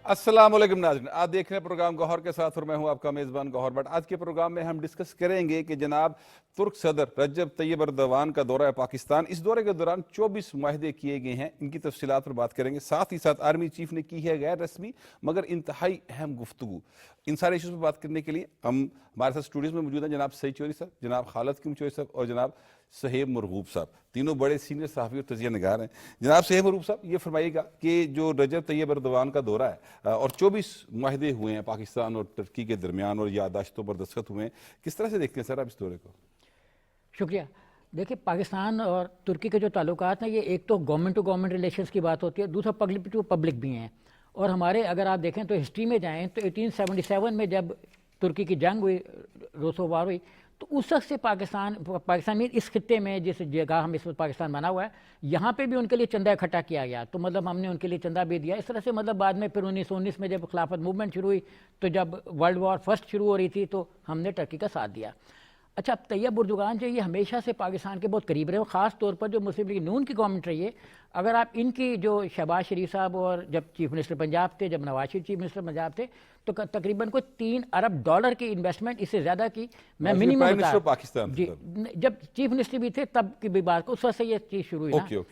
अस्सलाम वालेकुम नाज़रीन, आप देख रहे हैं प्रोग्राम गौहर के साथ और मैं हूं आपका मेज़बान गौहर भट्ट। आज के प्रोग्राम में हम डिस्कस करेंगे कि जनाब तुर्क सदर रजब तैयब एर्दोगान का दौरा है पाकिस्तान। इस दौरे के दौरान 24 मुआहदे किए गए हैं, इनकी तफसीलात पर बात करेंगे। साथ ही साथ आर्मी चीफ ने की है गैर रस्मी मगर इंतहाई अहम गुफ्तगू। इन सारे इशूज़ पर बात करने के लिए हमारे साथ स्टूडियोज़ में मौजूद हैं जनाब सईद चौधरी साहब, जनाब खालिद किमचोई साहब और जनाब सहेब मरगूब साहब। तीनों बड़े सीनियर सहाफ़ी और तजिया निगार हैं। जनाब सहेब मरगूब साहब, ये फरमाइएगा कि जो रजब तैयब एर्दोगान का दौरा है और 24 मुआहदे हुए हैं पाकिस्तान और टर्की के दरमियान और याददाश्तों पर दस्तखत हुए हैं, किस तरह से देखते हैं सर आप इस दौरे को? शुक्रिया। देखिए, पाकिस्तान और तुर्की के जो ताल्लुकात हैं, ये एक तो गवर्नमेंट टू गवर्नमेंट रिलेशंस की बात होती है, दूसरा पब्लिक टू पब्लिक भी हैं। और हमारे अगर आप देखें तो हिस्ट्री में जाएं तो 1877 में जब तुर्की की जंग हुई, रोसो वार हुई, तो उस वक्त से पाकिस्तान में इस खित्ते में जिस जगह हम इस वक्त पाकिस्तान बना हुआ है, यहाँ पे भी उनके लिए चंदा इकट्ठा किया गया। तो मतलब हमने उनके लिए चंदा भी दिया। इस तरह से मतलब बाद में फिर 1919 में जब खिलाफत मूवमेंट शुरू हुई, तो जब वर्ल्ड वॉर फर्स्ट शुरू हो रही थी, तो हमने टर्की का साथ दिया। अच्छा, अब तैयब एर्दोगान जो ये हमेशा से पाकिस्तान के बहुत करीब रहे, ख़ास तौर पर जो मुस्लिम लीग नून की गवर्नमेंट रही है। अगर आप इनकी जो शहबाज शरीफ साहब और जब चीफ मिनिस्टर पंजाब थे, जब नवाज शरीफ चीफ मिनिस्टर पंजाब थे, तो तकरीबन कोई $3 अरब की इन्वेस्टमेंट, इससे ज़्यादा की मैं मिनिमम बता पाकिस्तान जी, जब चीफ मिनिस्टर भी थे तब की भी बात को, उस वक्त से ये चीज़ शुरू हुई ना।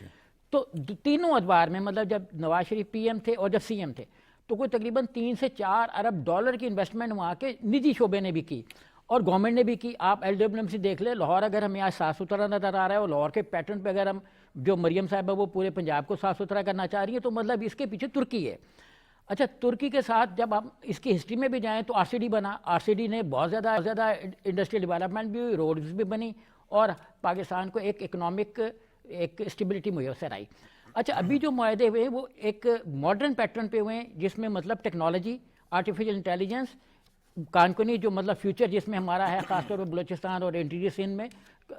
तो तीनों अदवार में, मतलब जब नवाज शरीफ PM थे और जब CM थे, तो कोई तकरीबन $3 से $4 अरब की इन्वेस्टमेंट वहाँ के निजी शोबे ने भी की और गवर्नमेंट ने भी की। आप LWMC देख ले, लाहौर अगर हमें आज साफ़ सुथरा नज़र आ रहा है और लाहौर के पैटर्न पे अगर हम, जो मरियम साहब है वो पूरे पंजाब को साफ़ सुथरा करना चाह रही है, तो मतलब इसके पीछे तुर्की है। अच्छा, तुर्की के साथ जब हम इसकी हिस्ट्री में भी जाएँ तो RCD बना। RCD ने बहुत ज़्यादा इंडस्ट्रियल डेवलपमेंट भी हुई, रोड्स भी बनी और पाकिस्तान को एक इकनॉमिक एक स्टेबिलिटी मुयसर आई। अच्छा, अभी जो मुआहदे हुए वो एक मॉडर्न पैटर्न पे हुए हैं, जिसमें मतलब टेक्नोलॉजी, आर्टिफिशियल इंटेलिजेंस, कानकुनी जो मतलब फ्यूचर जिसमें हमारा है, ख़ासतौर पर बलूचिस्तान और इंटीरियर सिंध में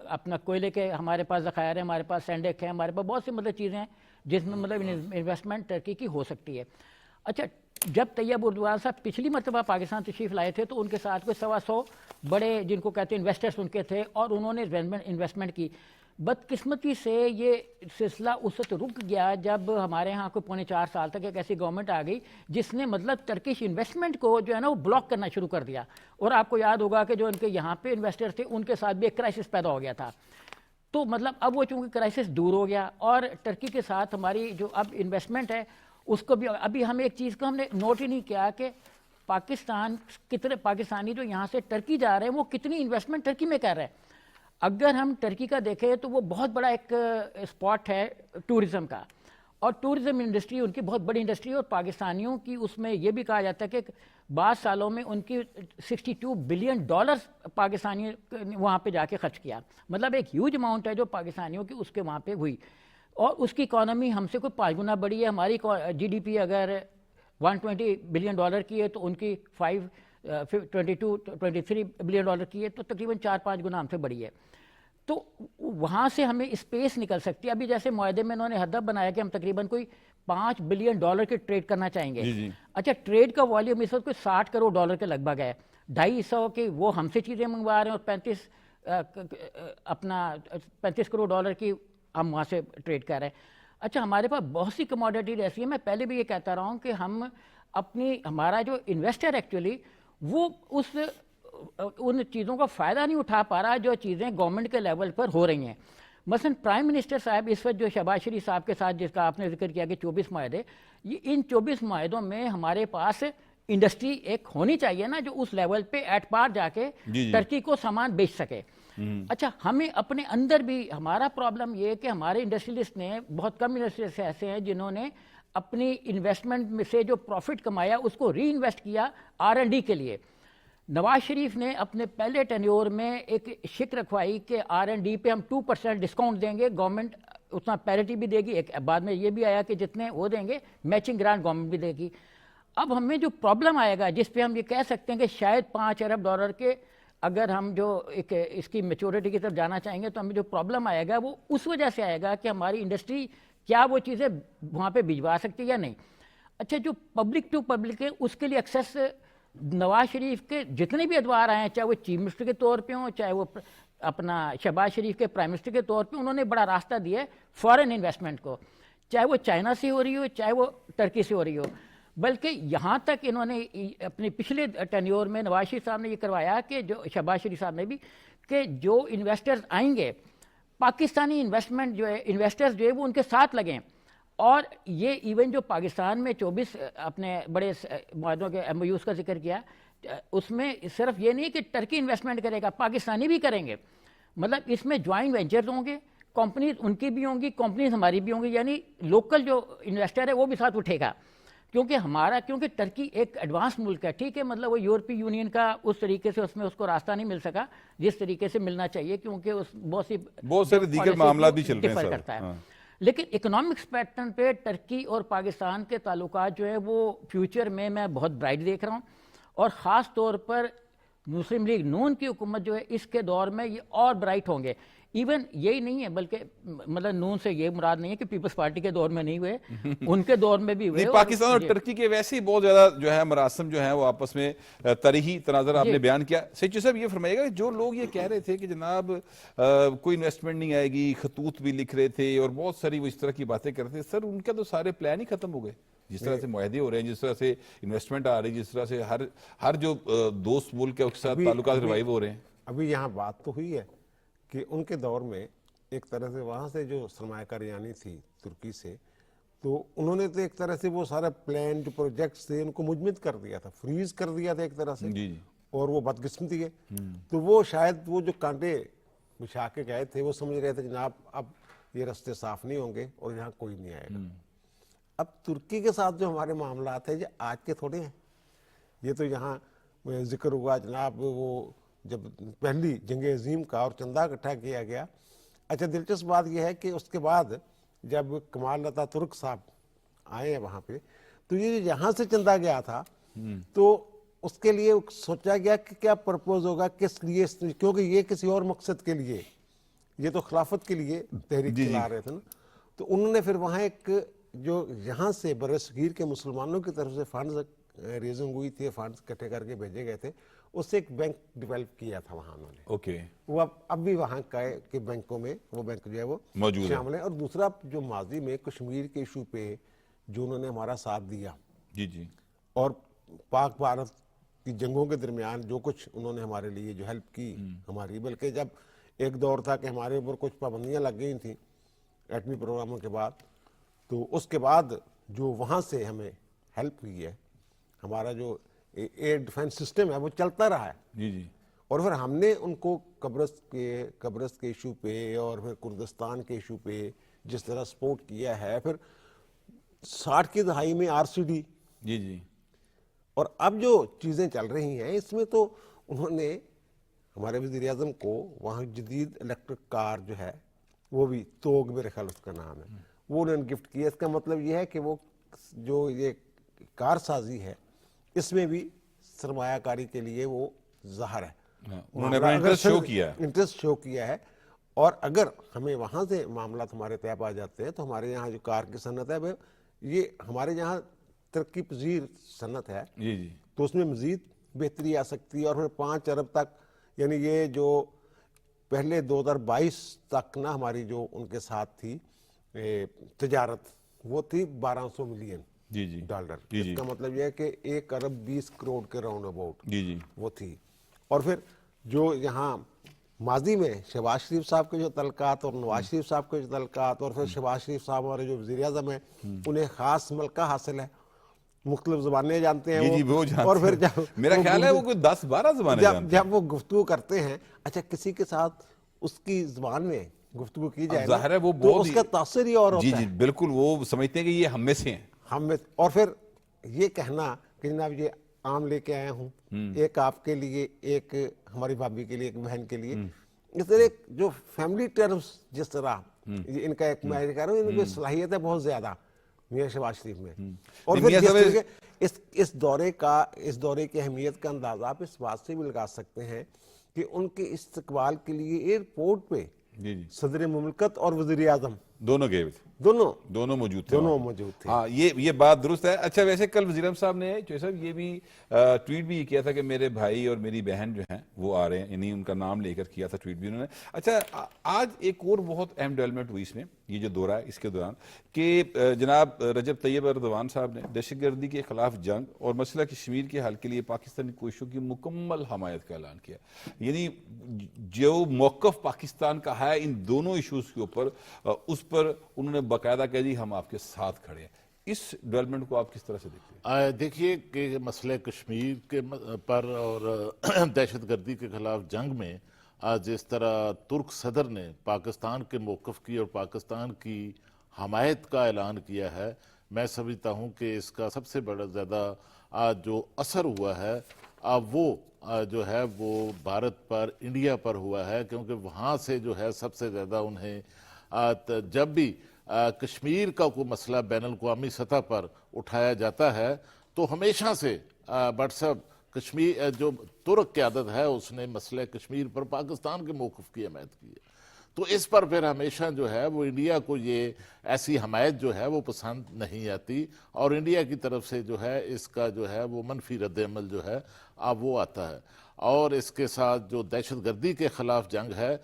अपना कोयले के हमारे पास ज़खायर है, हमारे पास सैंडेक है, हमारे पास बहुत सी मतलब चीज़ें हैं जिसमें मतलब इन्वेस्टमेंट टर्की की हो सकती है। अच्छा, जब तैयब एर्दोगान साहब पिछली मरतबा पाकिस्तान तशरीफ़ लाए थे, तो उनके साथ कोई 125 बड़े जिनको कहते हैं इन्वेस्टर्स उनके थे और उन्होंने इन्वेस्टमेंट की। बदकिस्मती से ये सिलसिला उस वक्त रुक गया जब हमारे यहाँ कोई 3.25 साल तक एक ऐसी गवर्नमेंट आ गई जिसने मतलब टर्किश इन्वेस्टमेंट को जो है ना वो ब्लॉक करना शुरू कर दिया। और आपको याद होगा कि जो उनके यहाँ पे इन्वेस्टर थे उनके साथ भी एक क्राइसिस पैदा हो गया था। तो मतलब अब वो चूँकि क्राइसिस दूर हो गया और टर्की के साथ हमारी जो अब इन्वेस्टमेंट है उसको भी, अभी हम एक चीज़ को हमने नोट ही नहीं किया कि पाकिस्तानी जो यहाँ से टर्की जा रहे हैं वो कितनी इन्वेस्टमेंट टर्की में कर रहे हैं। अगर हम टर्की का देखें तो वो बहुत बड़ा एक स्पॉट है टूरिज़्म का, और टूरिज़्म इंडस्ट्री उनकी बहुत बड़ी इंडस्ट्री है। और पाकिस्तानियों की उसमें ये भी कहा जाता है कि बाद सालों में उनकी $62 बिलियन पाकिस्तानी वहाँ पे जाके खर्च किया। मतलब एक ह्यूज अमाउंट है जो पाकिस्तानियों की उसके वहाँ पे हुई, और उसकी इकॉनमी हमसे कोई 5 गुना बड़ी है। हमारी GDP अगर $120 बिलियन की है तो उनकी 22-23 बिलियन डॉलर की है, तो तकरीबन 4-5 गुना हमसे बड़ी है। तो वहाँ से हमें स्पेस निकल सकती है। अभी जैसे मुआहदे में उन्होंने हदफ बनाया कि हम तकरीबन कोई $5 बिलियन की ट्रेड करना चाहेंगे। जी। अच्छा, ट्रेड का वॉल्यूम इस वक्त कोई $60 करोड़ के लगभग है। 250 के वो हमसे चीज़ें मंगवा रहे हैं और 35 करोड़ डॉलर की हम वहाँ से ट्रेड कर रहे हैं। अच्छा, हमारे पास बहुत सी कमोडिटीज ऐसी है, मैं पहले भी ये कहता रहा हूँ कि हमारा जो इन्वेस्टर एक्चुअली वो उन चीज़ों का फ़ायदा नहीं उठा पा रहा जो चीज़ें गवर्नमेंट के लेवल पर हो रही हैं। मसलन प्राइम मिनिस्टर साहब इस वक्त जो शहबाज शरीफ साहब के साथ जिसका आपने जिक्र किया कि 24 मुआहदे, ये इन 24 मुआहदों में हमारे पास इंडस्ट्री एक होनी चाहिए ना जो उस लेवल पे एट पार जाके टर्की को सामान बेच सके। अच्छा, हमें अपने अंदर भी हमारा प्रॉब्लम ये है कि हमारे इंडस्ट्रियलिस्ट ने, बहुत कम इंडस्ट्रियलिस्ट ऐसे हैं जिन्होंने अपनी इन्वेस्टमेंट में से जो प्रॉफिट कमाया उसको री इन्वेस्ट किया R&D के लिए। नवाज शरीफ ने अपने पहले टेन्योर में एक शिक रखवाई कि R&D पे हम 2% डिस्काउंट देंगे, गवर्नमेंट उतना पैरिटी भी देगी। एक बाद में ये भी आया कि जितने वो देंगे मैचिंग ग्रांट गवर्नमेंट भी देगी। अब हमें जो प्रॉब्लम आएगा जिस पे हम ये कह सकते हैं कि शायद $5 अरब के अगर हम जो एक इसकी मैच्योरिटी की तरफ जाना चाहेंगे, तो हमें जो प्रॉब्लम आएगा वो उस वजह से आएगा कि हमारी इंडस्ट्री क्या वो चीज़ें वहाँ पे भिजवा सकती है या नहीं। अच्छा, जो पब्लिक टू पब्लिक है उसके लिए एक्सेस नवाज शरीफ के जितने भी अदवार आए हैं, चाहे वो चीफ मिनिस्टर के तौर पे हों, चाहे वो अपना शहबाज शरीफ के प्राइम मिनिस्टर के तौर पे, उन्होंने बड़ा रास्ता दिया है फॉरेन इन्वेस्टमेंट को, चाहे वो चाइना से हो रही हो चाहे वो टर्की से हो रही हो। بلکہ یہاں تک انہوں نے اپنے پچھلے ٹینیور میں نواز شریف صاحب نے یہ کروایا کہ جو شہباز شریف صاحب نے بھی کہ جو انویسٹرز آئیں گے پاکستانی انویسٹمنٹ جو ہے انویسٹرز جو ہے وہ ان کے ساتھ لگیں. اور یہ ایون جو پاکستان میں 24 اپنے بڑے معاہدوں کے ایم او یوز کا ذکر کیا, اس میں صرف یہ نہیں کہ ٹرکی انویسٹمنٹ کرے گا, پاکستانی بھی کریں گے. مطلب اس میں جوائنٹ وینچرز ہوں گے, کمپنیز ان کی بھی ہوں گی, کمپنیز ہماری بھی ہوں گی, یعنی لوکل جو انویسٹر ہے وہ بھی ساتھ اٹھے گا. کیونکہ ٹرکی ایک ایڈوانس ملک ہے, ٹھیک ہے, مطلب وہ یورپی یونین کا اس طریقے سے اس میں اس کو راستہ نہیں مل سکا جس طریقے سے ملنا چاہیے, کیونکہ اس بہت سارے دیگر معاملات بھی چل رہے ہیں کرتا ہے. لیکن اکنامکس پیٹرن پہ ٹرکی اور پاکستان کے تعلقات جو ہے وہ فیوچر میں بہت برائٹ دیکھ رہا ہوں, اور خاص طور پر مسلم لیگ نون کی حکومت جو ہے اس کے دور میں یہ اور برائٹ ہوں گے. ایون یہی نہیں ہے, بلکہ مطلب نون سے یہ مراد نہیں ہے کہ پیپلز پارٹی کے دور میں نہیں ہوئے, ان کے دور میں بھی ہوئے. پاکستان اور ٹرکی کے ویسے ہی بہت زیادہ جو ہے مراسم جو ہیں وہ آپس میں تاریخی تناظر آپ نے بیان کیا. سچو صاحب یہ فرمائیے گا کہ جو لوگ یہ کہہ رہے تھے کہ جناب کوئی انویسٹمنٹ نہیں آئے گی, خطوط بھی لکھ رہے تھے اور بہت ساری وہ اس طرح کی باتیں کرتے تھے, سر ان کا تو سارے پلان ہی ختم ہو گئے. جس طرح سے معاہدے ہو رہے ہیں, جس طرح سے انویسٹمنٹ آ رہی ہے, جس طرح سے ہر جو دوست ملک ہے اس کے ساتھ تعلقات ریوائیو ہو رہے ہیں. ابھی یہاں بات تو ہوئی ہے کہ ان کے دور میں ایک طرح سے وہاں سے جو سرمایہ کاری آنی تھی ترکی سے, تو انہوں نے تو ایک طرح سے وہ سارا پلان جو پروجیکٹس تھے ان کو مجمد کر دیا تھا, فریز کر دیا تھا ایک طرح سے. اور وہ بدقسمتی ہے, تو وہ شاید وہ جو کانٹے بچھا کے گئے تھے وہ سمجھ رہے تھے جناب اب یہ رستے صاف نہیں ہوں گے اور یہاں کوئی نہیں آئے گا. اب ترکی کے ساتھ جو ہمارے معاملات ہیں یہ آج کے تھوڑے ہیں. یہ تو یہاں ذکر ہوا جناب وہ جب پہلی جنگ عظیم کا اور چندہ اکٹھا کیا گیا. اچھا دلچسپ بات یہ ہے کہ اس کے بعد جب کمال اتا ترک صاحب آئے ہیں وہاں پہ, تو یہ یہاں سے چندہ گیا تھا تو اس کے لیے سوچا گیا کہ کیا پرپوز ہوگا, کس لیے, کیونکہ یہ کسی اور مقصد کے لیے, یہ تو خلافت کے لیے تحریک چلا رہے تھے نا. تو انہوں نے پھر وہاں ایک جو یہاں سے برصغیر کے مسلمانوں کی طرف سے فنڈز ریزنگ ہوئی تھی, فنڈز اکٹھے کر کے بھیجے گئے تھے, اس سے ایک بینک ڈیولپ کیا تھا وہاں انہوں نے. اوکے, وہ اب بھی وہاں کے بینکوں میں وہ بینک جو ہے وہ شامل ہے. اور دوسرا جو ماضی میں کشمیر کے ایشو پہ جو انہوں نے ہمارا ساتھ دیا, اور پاک بھارت کی جنگوں کے درمیان جو کچھ انہوں نے ہمارے لیے جو ہیلپ کی ہماری, بلکہ جب ایک دور تھا کہ ہمارے اوپر کچھ پابندیاں لگ گئی تھیں ایٹمی پروگراموں کے بعد, تو اس کے بعد جو وہاں سے ہمیں ہیلپ ہوئی ہے, ہمارا جو ایئر ڈیفنس سسٹم ہے وہ چلتا رہا ہے. اور پھر ہم نے ان کو قبرص کے ایشو پہ اور پھر کردستان کے ایشو پہ جس طرح سپورٹ کیا ہے, پھر 60 کی دہائی میں RCD, اور اب جو چیزیں چل رہی ہیں اس میں تو انہوں نے ہمارے وزیر اعظم کو وہاں جدید الیکٹرک کار جو ہے وہ بھی توگ میرے خیال اس کا نام ہے, وہ انہوں نے گفٹ کیا. اس کا مطلب یہ ہے کہ وہ جو یہ کار سازی ہے اس میں بھی سرمایہ کاری کے لیے وہ ظاہر ہے, انہوں نے انٹرسٹ شو کیا ہے. اور اگر ہمیں وہاں سے معاملات ہمارے طے پا جاتے ہیں تو ہمارے یہاں جو کار کی صنعت ہے یہ ہمارے یہاں ترقی پذیر صنعت ہے, تو اس میں مزید بہتری آ سکتی ہے. اور پھر 5 ارب تک, یعنی یہ جو پہلے 2022 تک نا ہماری جو ان کے ساتھ تھی تجارت وہ تھی 1200 ملین ڈالر. اس کا مطلب یہ ہے کہ 1 ارب 20 کروڑ کے راؤنڈ اباؤٹ وہ تھی. اور پھر جو یہاں ماضی میں شہباز شریف صاحب کے جو تعلقات اور نواز شریف صاحب کے جو تعلقات, اور پھر شہباز شریف صاحب ہمارے جو وزیر اعظم ہیں انہیں خاص ملکہ حاصل ہے, مختلف زبانیں جانتے ہیں وہ, اور پھر جب میرا خیال ہے وہ کوئی 10-12 زبانیں جانتے ہیں جب وہ گفتگو کرتے ہیں. اچھا کسی کے ساتھ اس کی زبان میں گفتگو کی جائے ظاہر ہے وہ تو اس کا تاثر ہی اور ہوتا ہے. بالکل, وہ سمجھتے ہیں کہ یہ ہم میں سے ہیں. اور پھر یہ کہنا کہ جناب یہ آم لے کے آیا ہوں, ایک آپ کے لیے, ایک ہماری بھابھی کے لیے, ایک بہن کے لیے, اس طرح جو فیملی ٹرمز جس طرح ان کا ایک میں کہہ رہا ہوں ان کی صلاحیت ہے بہت زیادہ میاں شہباز شریف میں. اور پھر جس طرح اس دورے کی اہمیت کا اندازہ آپ اس بات سے بھی لگا سکتے ہیں کہ ان کے استقبال کے لیے ایئرپورٹ پہ صدر مملکت اور وزیر اعظم دونوں گئے تھے. दोनों मौजूद थे दोनों वहाँ पर। मौजूद थे। हाँ, ये बात दुरुस्त है। अच्छा, वैसे कल वज़ीर आज़म साहब ने जो साहब ये भी ट्वीट भी किया था कि मेरे भाई और मेरी बहन जो हैं वो आ रहे हैं, यानी उनका नाम लेकर किया था ट्वीट भी उन्होंने। अच्छा, आज एक और बहुत अहम डेवलपमेंट हुई इसमें, ये जो दौरा है इसके दौरान, कि जनाब रजब तैयब एर्दोगान साहब ने दहशतगर्दी के खिलाफ जंग और मसला कश्मीर के हल के लिए पाकिस्तानी कोशिशों की मुकम्मल हमायत का ऐलान किया। यानी जो मौक़िफ़ पाकिस्तान का है इन दोनों इशूज़ के ऊपर, उस पर उन्होंने बाकायदा कह दी हम आपके साथ खड़े हैं। इस डेवलपमेंट को आप किस तरह से देखते हैं? देखिए कि मसले कश्मीर के पर और दहशतगर्दी के खिलाफ जंग में आज जिस तरह तुर्क सदर ने पाकिस्तान के मौक़िफ़ की और पाकिस्तान की हमायत का ऐलान किया है, मैं समझता हूँ कि इसका सबसे बड़ा ज़्यादा आज जो असर हुआ है वो जो है वो भारत पर, इंडिया पर हुआ है, क्योंकि वहाँ से जो है सबसे ज़्यादा उन्हें जब भी कश्मीर का कोई मसला बैनुल-अक़वामी सतह पर उठाया जाता है तो हमेशा से व्हाट्सएप कश्मीर जो तुर्क क़यादत है उसने मसले कश्मीर पर पाकिस्तान के मौक़िफ़ की हमायत की है। तो इस पर फिर हमेशा जो है वो इंडिया को ये ऐसी हमायत जो है वो पसंद नहीं आती और इंडिया की तरफ से जो है इसका जो है वो मनफी रद्द-ए-अमल जो है वो आता है। और इसके साथ जो दहशतगर्दी के ख़िलाफ़ जंग है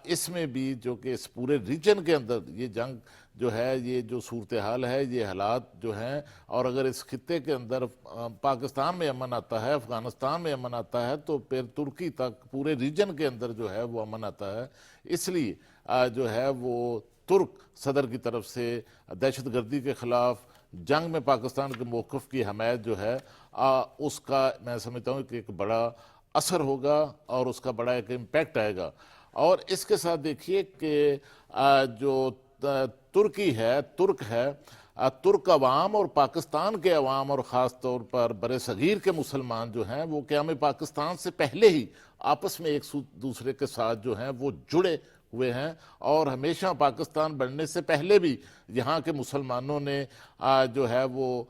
इसमें भी जो कि इस पूरे रीजन के अंदर ये जंग जो है, ये जो सूरत हाल है, ये हालात जो हैं, और अगर इस खित्ते के अंदर पाकिस्तान में अमन आता है, अफ़गानिस्तान में अमन आता है, तो फिर तुर्की तक पूरे रीजन के अंदर जो है वो अमन आता है। इसलिए जो है वो तुर्क सदर की तरफ से दहशतगर्दी के ख़िलाफ़ जंग में पाकिस्तान के मौक़िफ़ की हमायत जो है उसका मैं समझता हूँ कि एक बड़ा असर होगा और उसका बड़ा एक इम्पैक्ट आएगा। और इसके साथ देखिए कि जो तुर्की है, तुर्क है, तुर्क अवाम और पाकिस्तान के अवाम और ख़ास तौर पर बरे सगीर के मुसलमान जो हैं वो क़याम पाकिस्तान से पहले ही आपस में एक दूसरे के साथ जो हैं वो जुड़े हुए हैं और हमेशा पाकिस्तान बनने से पहले भी यहाँ के मुसलमानों ने जो है वो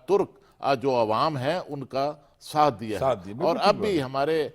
तुर्क जो अवाम है उनका साथ दिया है। और अब भी हमारे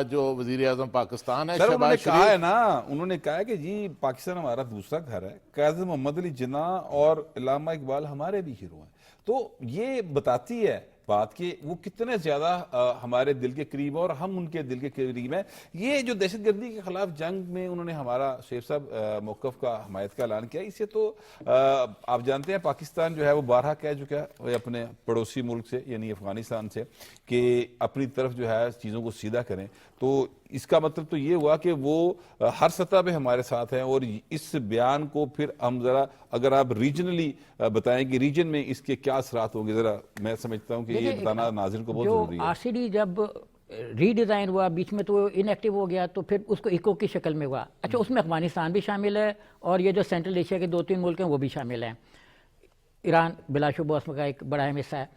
जो वज़ीर आज़म पाकिस्तान है, उन्होंने कहा है ना, उन्होंने कहा है कि जी पाकिस्तान हमारा दूसरा घर है, काज़ी मोहम्मद अली जिन्ना और इल्लामा इकबाल हमारे भी हीरो हैं। तो ये बताती है बात कि वो कितने ज़्यादा हमारे दिल के करीब है और हम उनके दिल के करीब हैं। ये जो दहशतगर्दी के खिलाफ जंग में उन्होंने हमारा शेख साहब मौक़िफ़ का हमायत का ऐलान किया, इससे तो आप जानते हैं पाकिस्तान जो है वो बारहा कह चुका है अपने पड़ोसी मुल्क से यानी अफ़गानिस्तान से कि अपनी तरफ जो है चीज़ों को सीधा करें। तो इसका मतलब तो ये हुआ कि वो हर सतह पे हमारे साथ हैं। और इस बयान को फिर हम ज़रा अगर आप रीजनली बताएं कि रीजन में इसके क्या असरात होंगे, ज़रा मैं समझता हूँ कि ये बताना नाज़रीन को बहुत ज़रूरी है। आरसीडी जब रीडिज़ाइन हुआ बीच में तो इनएक्टिव हो गया, तो फिर उसको इको की शक्ल में हुआ। अच्छा, उसमें अफगानिस्तान भी शामिल है और ये जो सेंट्रल एशिया के 2-3 मुल्क हैं वो भी शामिल हैं, ईरान बिलाशुबा उसमें का एक बड़ा अहम हिस्सा है।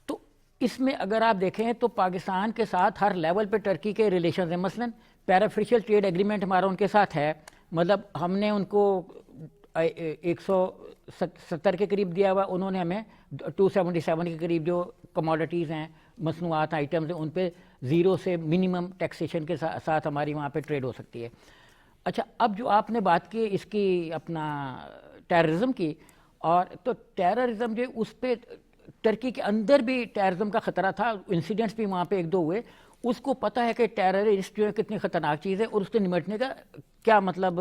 तो इसमें अगर आप देखें तो पाकिस्तान के साथ हर लेवल पे टर्की के रिलेशन हैं। मसलन पैराफिशियल ट्रेड एग्रीमेंट हमारा उनके साथ है, मतलब हमने उनको 170 के करीब दिया हुआ, उन्होंने हमें 277 के करीब जो कमोडिटीज़ हैं, मसनूआत आइटम्स हैं, उन पे ज़ीरो से मिनिमम टैक्सेशन के साथ हमारी वहाँ पे ट्रेड हो सकती है। अच्छा, अब जो आपने बात की इसकी अपना टेररिज्म की, और तो टेररिज्म जो उस पर टर्की के अंदर भी टेररिज्म का ख़तरा था, इंसिडेंट्स भी वहाँ पे 1-2 हुए। उसको पता है कि टेररिस्ट जो है कितनी ख़तरनाक चीज़ है और उससे निपटने का क्या मतलब,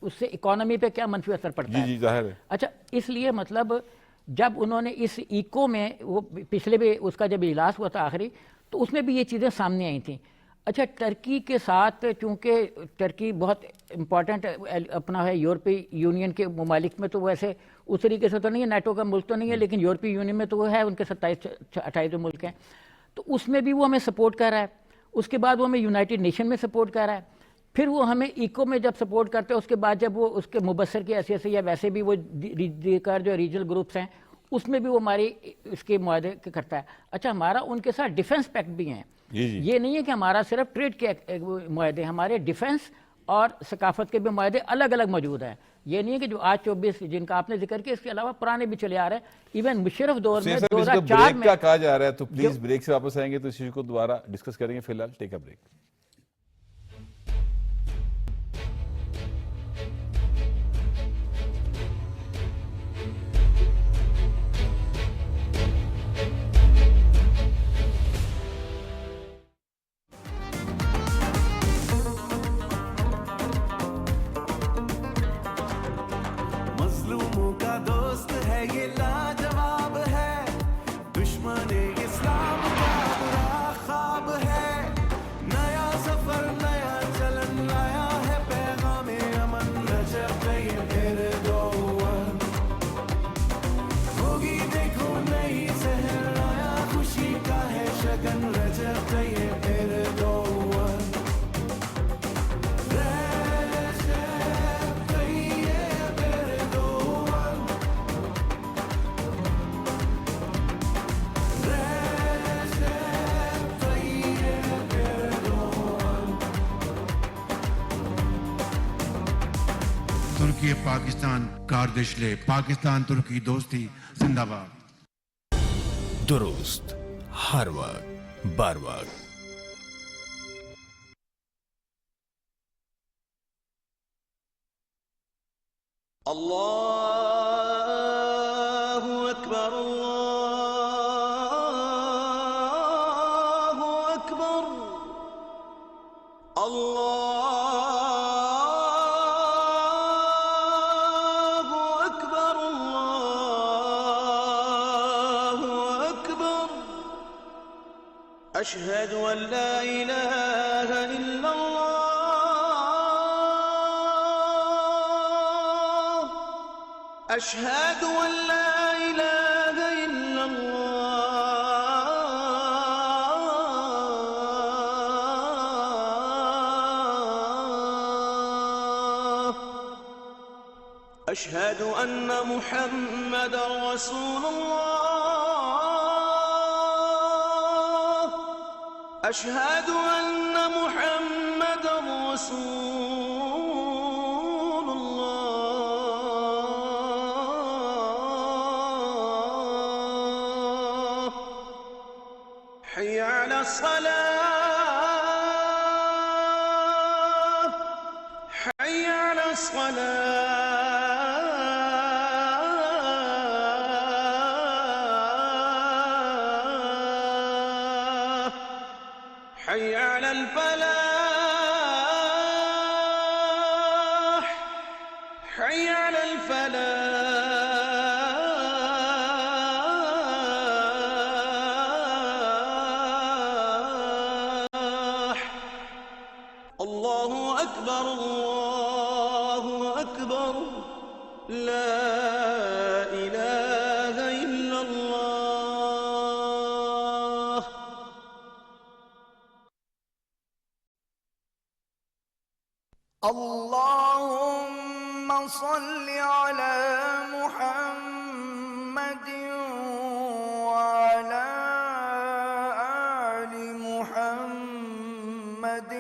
उससे इकोनॉमी पे क्या मनफी असर पड़ता है। जी जाहिर है। अच्छा, इसलिए मतलब जब उन्होंने इस इको में वो पिछले भी उसका जब इजलास हुआ था आखिरी, तो उसमें भी ये चीज़ें सामने आई थी। अच्छा, टर्की के साथ चूँकि टर्की बहुत इम्पॉर्टेंट अपना है यूरोपीय यूनियन के ममालिक में, तो वैसे उस तरीके से तो नहीं है, नेटो का मुल्क तो नहीं है, लेकिन यूरोपीय यूनियन में तो वो है, उनके 27-28 मुल्क हैं, तो उसमें भी वो हमें सपोर्ट कर रहा है। उसके बाद वो हमें यूनाइटेड नेशन में सपोर्ट कर रहा है। फिर वो हमें इको में जब सपोर्ट करते हैं, उसके बाद जब वो उसके मुबस्सर की हैसियत से या वैसे भी वो कर जो रीजनल ग्रुप्स हैं उसमें भी वो हमारी इसके मुआहदे करता है। अच्छा, हमारा उनके साथ डिफेंस पैक्ट भी हैं। ये नहीं है कि हमारा सिर्फ ट्रेड के मुआहदे, हमारे डिफेंस और सकाफत के भी मुआहदे अलग अलग मौजूद हैं। ये नहीं है कि जो आज 24 जिनका आपने जिक्र किया, इसके अलावा पुराने भी चले आ रहे हैं। इवन मुशर्रफ दौर में 2004 में कहा जा रहा है, तो प्लीज ब्रेक से वापस आएंगे तो इस इशू को दोबारा डिस्कस करेंगे। फिलहाल टेक अ ब्रेक। होगी देखो नई सहर आया खुशी का है शगन रजब तैयब एर्दोअन रजब तैयब एर्दोअन रजब तैयब एर्दोअन तुर्की Pakistan kardeşliği, Pakistan-Türkiye dosti zindabad. درست ہر وقت بر وقت الله أكبر الله أكبر الله أكبر الله أكبر أشهد أن لا إله إلا الله أشهد أن لا إله إلا الله أشهد أن محمدا رسول الله أشهد أن محمدا رسول الله حي على الصلاة حي على الصلاة حي على الفلاح حي على الفلاح الله أكبر الله أكبر لا إله إلا الله اللهم صل على محمد وعلى آل محمد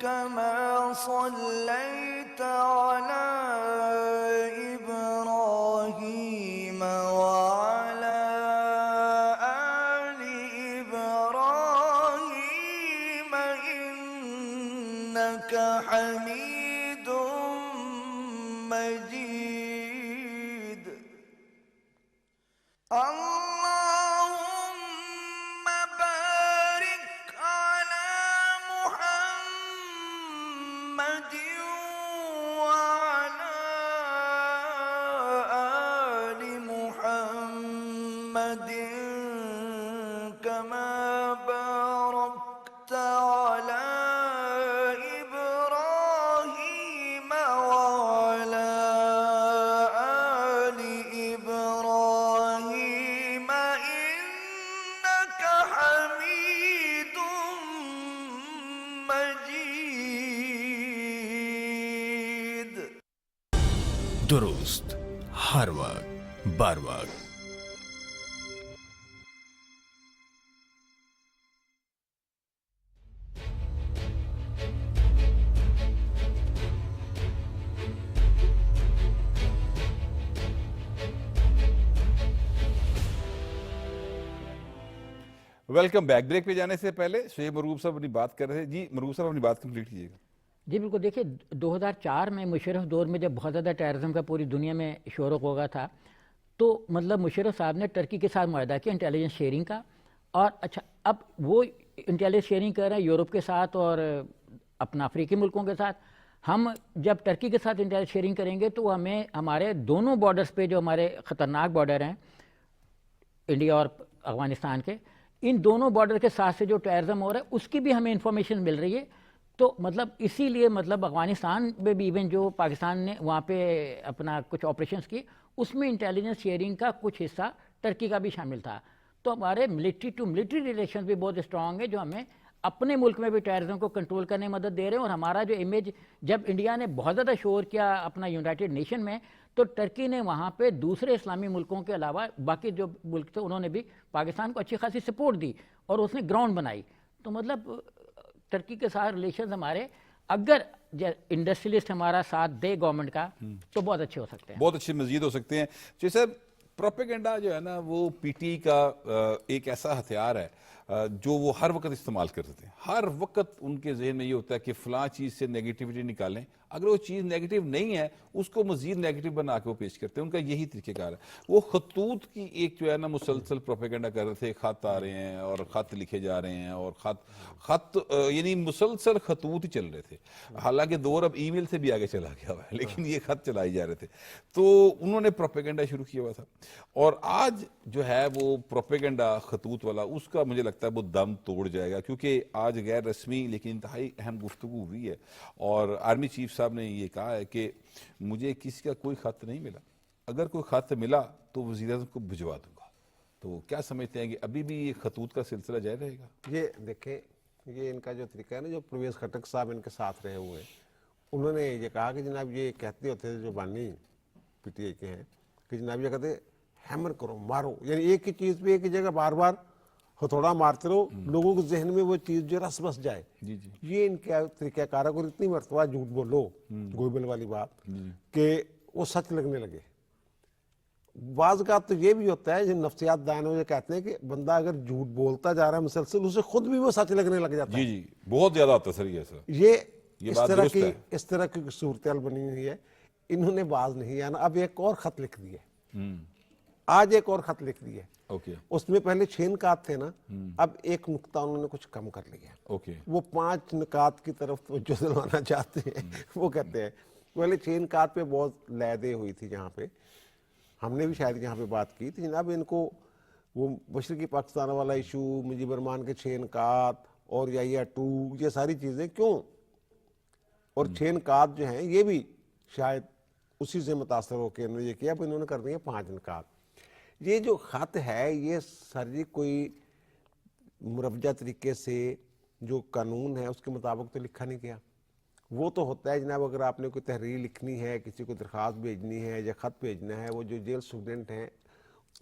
كما صليت على إبراهيم وعلى آل إبراهيم إنك حميد مجيد اللهم بارك على محمد وعلى آل محمد كما باركت على إبراهيم وعلى آل إبراهيم إنك حميد مجيد درست ہر وقت بر وقت ویلکم بیک. بریک پہ جانے سے پہلے شیخ مرغوب صاحب اپنی بات کر رہے تھے. جی مرغوب صاحب اپنی بات کمپلیٹ کیجیے گا. جی بالکل. دیکھیے 2004 میں مشرف دور میں جب بہت زیادہ ٹیررزم کا پوری دنیا میں شور و غوغا تھا تو مطلب مشرف صاحب نے ٹرکی کے ساتھ معاہدہ کیا انٹیلیجنس شیئرنگ کا. اور اچھا اب وہ انٹیلیجنس شیئرنگ کر رہے ہیں یورپ کے ساتھ اور اپنا افریقی ملکوں کے ساتھ. ہم جب ٹرکی کے ساتھ انٹیلیجنس شیئرنگ کریں گے تو ہمیں ہمارے دونوں بارڈرز پہ جو ہمارے خطرناک بارڈر ہیں انڈیا اور افغانستان کے, ان دونوں بارڈر کے ساتھ سے جو ٹیررزم ہو رہا ہے اس کی بھی ہمیں انفارمیشن مل رہی ہے. تو مطلب اسی لیے مطلب افغانستان میں بھی ایون جو پاکستان نے وہاں پہ اپنا کچھ آپریشنز کی اس میں انٹیلیجنس شیئرنگ کا کچھ حصہ ٹرکی کا بھی شامل تھا. تو ہمارے ملٹری ٹو ملٹری ریلیشن بھی بہت اسٹرانگ ہے جو ہمیں اپنے ملک میں بھی ٹیررزم کو کنٹرول کرنے میں مدد دے رہے ہیں. اور ہمارا جو امیج جب انڈیا نے بہت زیادہ شور کیا اپنا یونائٹڈ نیشن میں تو ٹرکی نے وہاں پہ دوسرے اسلامی ملکوں کے علاوہ باقی جو ملک تھے انہوں نے بھی پاکستان کو اچھی خاصی سپورٹ دی اور اس نے گراؤنڈ بنائی. تو مطلب ٹرکی کے ساتھ ریلیشنز ہمارے اگر انڈسٹریلسٹ ہمارا ساتھ دے گورنمنٹ کا تو بہت اچھے ہو سکتے ہیں, بہت اچھے مزید ہو سکتے ہیں. جیسے پروپیگنڈا جو ہے نا وہ پی ٹی کا ایک ایسا ہتھیار ہے جو وہ ہر وقت استعمال کرتے تھے. ہر وقت ان کے ذہن میں یہ ہوتا ہے کہ فلاں چیز سے نیگیٹیوٹی نکالیں, اگر وہ چیز نیگیٹیو نہیں ہے اس کو مزید نیگیٹیو بنا کے وہ پیش کرتے ہیں. ان کا یہی طریقہ کار ہے. وہ خطوط کی ایک جو ہے نا مسلسل پروپیگنڈا کر رہے تھے, خط آ رہے ہیں اور خط لکھے جا رہے ہیں اور خط یعنی مسلسل خطوط ہی چل رہے تھے. حالانکہ دور اب ای میل سے بھی آگے چلا گیا ہوا ہے, لیکن یہ خط چلائے جا رہے تھے. تو انہوں نے پروپیگنڈا شروع کیا ہوا تھا اور آج جو ہے وہ پروپیگنڈا خطوط والا اس کا مجھے لگتا ہے وہ دم توڑ جائے گا, کیونکہ آج غیر رسمی لیکن انتہائی اہم گفتگو ہوئی ہے اور آرمی چیف صاحب نے یہ کہا ہے کہ مجھے کسی کا کوئی خط نہیں ملا, اگر کوئی خط ملا تو وزیر اعظم کو بھجوا دوں گا. تو کیا سمجھتے ہیں کہ ابھی بھی یہ خطوط کا سلسلہ جاری رہے گا؟ یہ دیکھیں, یہ ان کا جو طریقہ ہے نا, جو پرویز خٹک صاحب ان کے ساتھ رہے ہوئے ہیں, انہوں نے یہ کہا کہ جناب یہ کہتے ہوتے تھے جو بانی پی ٹی آئی کے ہیں کہ جناب یہ کہتے ہیمر کرو, مارو, یعنی ایک ہی چیز پہ ایک ہی جگہ بار بار ہتھوڑا مارتے رہو, لوگوں کے ذہن میں وہ چیز جو رس بس جائے. یہ ان کا طریقہ کار ہے. اور اتنی مرتبہ جھوٹ بولو, گوبل والی بات, کہ وہ سچ لگنے لگے. بعض کا تو یہ بھی ہوتا ہے جو نفسیات دانوں یہ کہتے ہیں کہ بندہ اگر جھوٹ بولتا جا رہا ہے مسلسل اسے خود بھی وہ سچ لگنے لگ جاتا ہے. جی بہت زیادہ ہوتا ہے سر یہ سر. یہ اس طرح کی صورتحال بنی ہوئی ہے. انہوں نے باز نہیں آنا. اب ایک اور خط لکھ دیے, آج ایک اور خط لکھ دیے. اس میں پہلے 6 نکات تھے نا, اب ایک نقطہ انہوں نے کچھ کم کر لیا. وہ 5 نکات کی طرف توجہ دلوانا چاہتے ہیں. وہ کہتے ہیں پہلے 6 نکات پہ بہت لے دے ہوئی تھی, جہاں پہ ہم نے بھی شاید یہاں پہ بات کی تھی جناب ان کو وہ مشرقی پاکستان والا ایشو, مجیب الرحمان کے 6 نکات اور یا 2, یہ ساری چیزیں کیوں, اور 6 نکات جو ہیں یہ بھی شاید اسی سے متاثر ہو کے انہوں نے یہ کیا. اب انہوں نے کر دیا 5 نکات. یہ جو خط ہے یہ سر جی کوئی مربجہ طریقے سے جو قانون ہے اس کے مطابق تو لکھا نہیں گیا. وہ تو ہوتا ہے جناب اگر آپ نے کوئی تحریر لکھنی ہے, کسی کو درخواست بھیجنی ہے یا خط بھیجنا ہے, وہ جو جیل اسٹوڈنٹ ہیں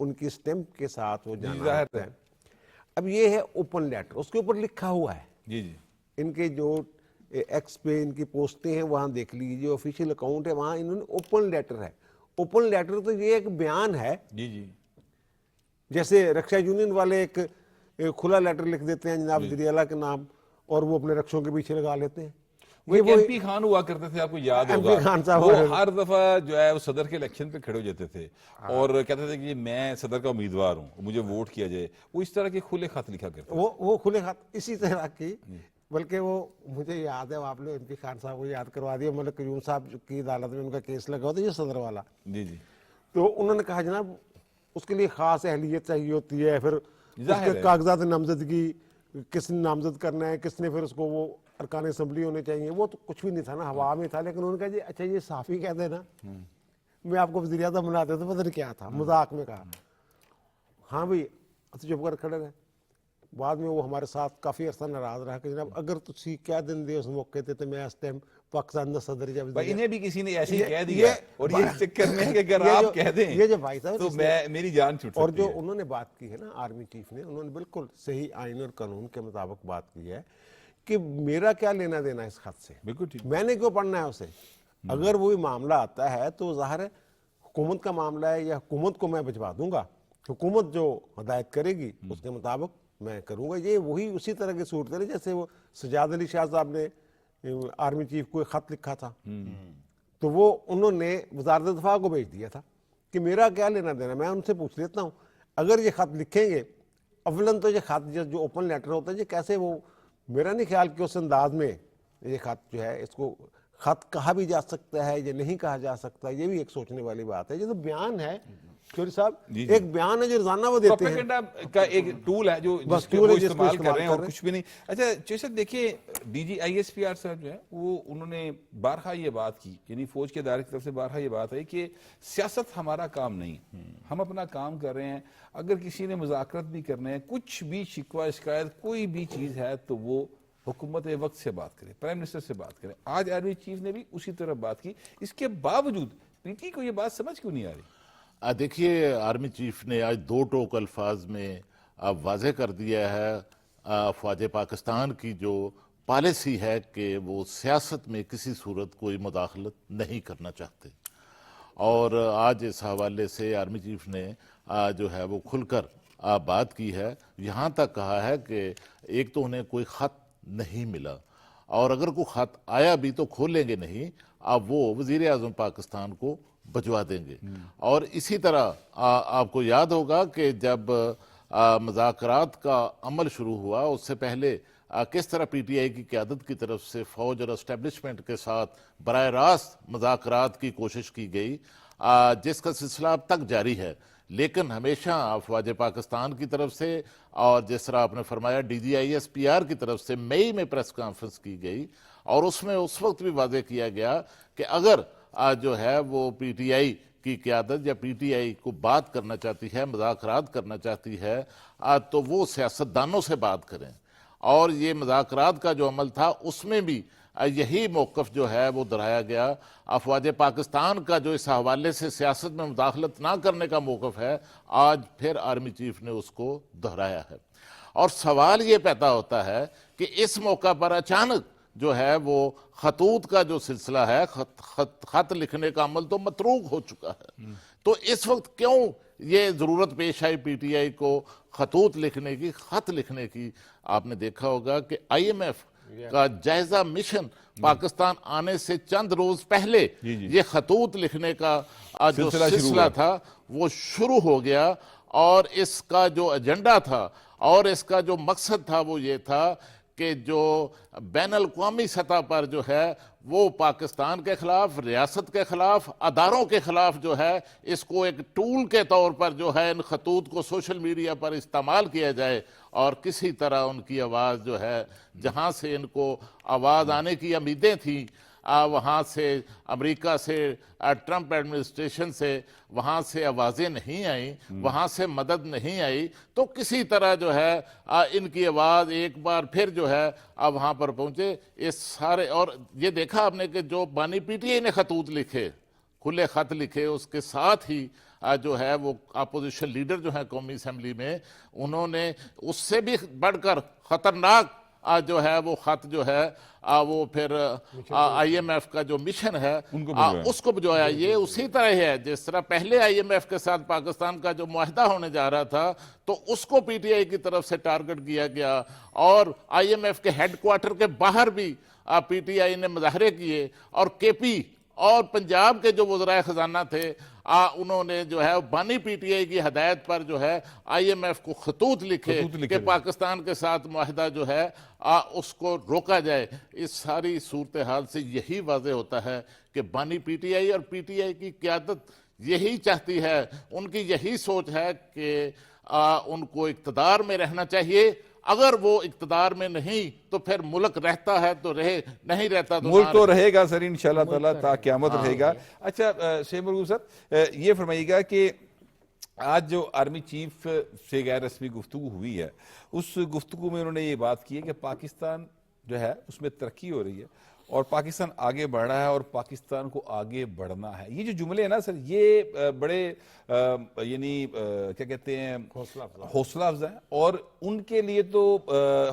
ان کی اسٹیمپ کے ساتھ وہ جانا ہوتا ہے. اب یہ ہے اوپن لیٹر, اس کے اوپر لکھا ہوا ہے. ان کے جو ایکس پہ ان کی پوسٹیں ہیں وہاں دیکھ لیجیے, آفیشیل اکاؤنٹ ہے وہاں انہوں نے اوپن لیٹر ہے. اوپن لیٹر تو یہ ایک بیان ہے. جیسے رکشا یونین والے ایک کھلا لیٹر لکھ دیتے ہیں جناب وزیر اعلیٰ کے نام اور وہ اپنے رکشوں کے پیچھے لگا لیتے ہیں. وہ ایم پی خان ہوا کرتے تھے, آپ کو یاد ہوگا, وہ ہر دفعہ جو ہے وہ صدر کے الیکشن پہ کھڑے ہو جاتے تھے اور کہتے تھے کہ میں صدر کا امیدوار ہوں, مجھے ووٹ کیا جائے. وہ اس طرح کے کھلے خط لکھا کرتے تھے. وہ کھلے خط اسی طرح کی, بلکہ وہ مجھے یاد ہے, آپ نے ایم پی خان صاحب کو یاد کروا دیا, ملک قیوم صاحب کی عدالت میں ان کا کیس لگا ہوتا ہے یہ صدر والا. تو انہوں نے کہا جناب اس کے لیے خاص اہلیت چاہیے ہوتی ہے, پھر اس کے کاغذات نامزدگی کس نے نامزد کرنا ہے, کس نے پھر اس کو وہ ارکان اسمبلی ہونے چاہیے. وہ تو کچھ بھی نہیں تھا نا, ہوا میں تھا. لیکن انہوں نے کہا جی اچھا یہ صحافی کہتے ہیں نا, میں آپ کو وزیر اعظم بنا دیتا, پتہ نہیں کیا تھا, مذاق میں کہا. ہاں بھائی چپ کر کھڑے رہے. بعد میں وہ ہمارے ساتھ کافی عرصہ ناراض رہا کہ جناب اگر تسی کیا دن دے اس موقع تے تو میں اس ٹائم پاکستان دا صدر جب بھائی انہیں بھی کسی نے ایسے ہی کہہ دیا اور یہ چکر میں کہ اگر آپ کہہ دیں یہ جو بھائی صاحب تو میری جان چھوٹ سکتی ہے. اور جو انہوں نے بات کی ہے نا آرمی چیف نے, انہوں نے بالکل صحیح آئین اور قانون کے مطابق بات کی ہے کہ میرا کیا لینا دینا اس خط سے, بالکل ٹھیک, میں نے کیوں پڑھنا ہے اسے. اگر وہی معاملہ آتا ہے تو ظاہر ہے حکومت کا معاملہ ہے, یا حکومت کو میں بھجوا دوں گا, حکومت جو ہدایت کرے گی اس کے مطابق میں کروں گا. یہ وہی اسی طرح کی صورت ہے جیسے وہ سجاد علی شاہ صاحب نے آرمی چیف کو ایک خط لکھا تھا, تو وہ انہوں نے وزارت دفاع کو بھیج دیا تھا کہ میرا کیا لینا دینا, میں ان سے پوچھ لیتا ہوں. اگر یہ خط لکھیں گے, اولاً تو یہ خط جو اوپن لیٹر ہوتا ہے یہ کیسے, وہ میرا نہیں خیال کہ اس انداز میں یہ خط جو ہے اس کو خط کہا بھی جا سکتا ہے یا نہیں کہا جا سکتا, یہ بھی ایک سوچنے والی بات ہے. یہ تو بیان ہے चौधरी साहब, जी, जी। एक बयान है जो रोजाना वो देते हैं। प्रोपेगेंडा का एक टूल है जो बस जिसके टूल वो है जिसको इस्तेमाल कर रहे हैं और कर कुछ भी नहीं। अच्छा चेशर देखिए, डीजी ISPR साहब जो है वो उन्होंने बारहा ये बात की, यानी फौज के इदारे की तरफ से बारहा ये बात है कि सियासत हमारा काम नहीं, हम अपना काम कर रहे हैं। अगर किसी ने मुज़ाकरत भी करने हैं, कुछ भी शिकवा शिकायत कोई भी चीज़ है तो वो हुकूमत वक्त से बात करें, प्राइम मिनिस्टर से बात करें। आज आर्मी चीफ ने भी उसी तरह बात की, इसके बावजूद पीटी को ये बात समझ क्यों नहीं आ रही? देखिए, आर्मी चीफ ने आज दो टोक अल्फाज में अब वाज़े कर दिया है फ़ौज पाकिस्तान की जो पॉलिसी है कि वो सियासत में किसी सूरत कोई मुदाखलत नहीं करना चाहते। और आज इस हवाले से आर्मी चीफ ने जो है वो खुलकर बात की है। यहाँ तक कहा है कि एक तो उन्हें कोई ख़त नहीं मिला, और अगर कोई ख़त आया भी तो खोलेंगे नहीं, अब वो वज़ीर आज़म पाकिस्तान को भिजवा देंगे। और इसी तरह आपको याद होगा कि जब मुज़ाकरात का अमल शुरू हुआ, उससे पहले किस तरह PTI की क़यादत की तरफ से फ़ौज और एस्टेब्लिशमेंट के साथ बराह रास्त मुज़ाकरात की कोशिश की गई, जिसका सिलसिला अब तक जारी है। लेकिन हमेशा फ़ौज पाकिस्तान की तरफ से, और जिस तरह आपने फरमाया DG ISPR की तरफ से मई में प्रेस कॉन्फ्रेंस की गई, और उसमें उस वक्त भी वाज़े किया गया कि अगर जो है वो PTI की क़यादत या PTI को बात करना चाहती है, मुज़ाकरात करना चाहती है, तो वो सियासतदानों से बात करें। और ये मुज़ाकरात का जो अमल था उसमें भी यही मौक़िफ़ जो है वो दोहराया गया। फ़ौज पाकिस्तान का जो इस हवाले से सियासत में मुदाखलत ना करने का मौक़िफ़ है, आज फिर आर्मी चीफ ने उसको दोहराया है। और सवाल ये पैदा होता है कि इस मौका पर अचानक जो है वो खतूत का जो सिलसिला है, खत लिखने का अमल तो मतरूक हो चुका है, तो इस वक्त क्यों ये ज़रूरत पेश आई PTI को खतूत लिखने की, खत लिखने की? आपने देखा होगा कि IMF का जायजा मिशन पाकिस्तान आने से चंद रोज पहले ये खतूत लिखने का जो सिलसिला था वो शुरू हो गया। और इसका जो एजेंडा था और इसका जो मकसद था वो ये था कि जो बैनुल-अक़वामी सतह पर जो है वो पाकिस्तान के खिलाफ, रियासत के खिलाफ, अदारों के खिलाफ जो है, इसको एक टूल के तौर पर जो है इन खतूत को सोशल मीडिया पर इस्तेमाल किया जाए, और किसी तरह उनकी आवाज़ जो है, जहाँ से इनको आवाज़ आने की उम्मीदें थी, वहाँ से अमेरिका से, ट्रंप एडमिनिस्ट्रेशन से वहाँ से आवाज़ें नहीं आई, वहाँ से मदद नहीं आई, तो किसी तरह जो है इनकी आवाज़ एक बार फिर जो है वहाँ पर पहुँचे। इस सारे, और ये देखा आपने कि जो बानी PTI ने खतूत लिखे, खुले ख़त लिखे, उसके साथ ही जो है वो अपोजिशन लीडर जो है कौमी असम्बली में, उन्होंने उससे भी बढ़कर ख़तरनाक जो है वो ख़त जो है वो फिर IMF का जो मिशन है उसको भिजवाया। ये उसी तरह है जिस तरह पहले IMF के साथ पाकिस्तान का जो मुआहदा होने जा रहा था, तो उसको PTI की तरफ से टारगेट किया गया, और IMF के हेडक्वार्टर के बाहर भी PTI ने मुजाहरे किए, और KP और पंजाब के जो वज़राए ख़जाना थे उन्होंने जो है बानी PTI की हदायत पर जो है IMF को खतूत लिखे कि पाकिस्तान के साथ मुआहदा जो है उसको रोका जाए। इस सारी सूरत हाल से यही वाज़े होता है कि बानी PTI और PTI की क़यादत यही चाहती है, उनकी यही सोच है कि उनको इक़्तिदार में रहना चाहिए। अगर वो इक़्तिदार में नहीं तो फिर मुल्क रहता है तो रहे, नहीं रहता तो मुल्क तो रहेगा सर इंशाल्लाह ताला, ता क़यामत रहेगा। अच्छा शेख मरगूब सर, ये फरमाइएगा कि आज जो आर्मी चीफ से गैर रस्मी गुफ्तगू हुई है, उस गुफ्तगू में उन्होंने ये बात की है कि पाकिस्तान जो है उसमें तरक्की हो रही है और पाकिस्तान आगे बढ़ रहा है और पाकिस्तान को आगे बढ़ना है। ये जो जुमले हैं ना सर, ये बड़े यानी क्या कहते हैं, हौसला अफजा है, और उनके लिए तो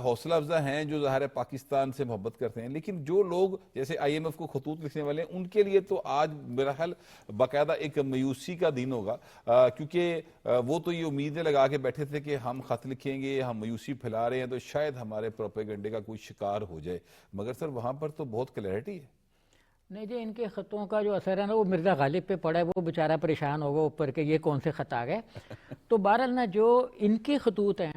हौसला अफजा हैं जो ज़ाहिर है पाकिस्तान से मोहब्बत करते हैं। लेकिन जो लोग जैसे IMF को खतूत लिखने वाले हैं, उनके लिए तो आज मेरा ख्याल बाकायदा एक मायूसी का दिन होगा, क्योंकि वो तो ये उम्मीदें लगा के बैठे थे कि हम खत लिखेंगे, हम मायूसी फैला रहे हैं तो शायद हमारे प्रोपेगेंडे का कोई शिकार हो जाए। मगर सर वहाँ पर तो बहुत क्लैरिटी है। नहीं जी, इनके ख़तों का जो असर है ना वो मिर्ज़ा गालिब पे पड़ा है, वो बेचारा परेशान होगा ऊपर के ये कौन से ख़त आ गए। तो बहरहाल ना जो इनके खतूत हैं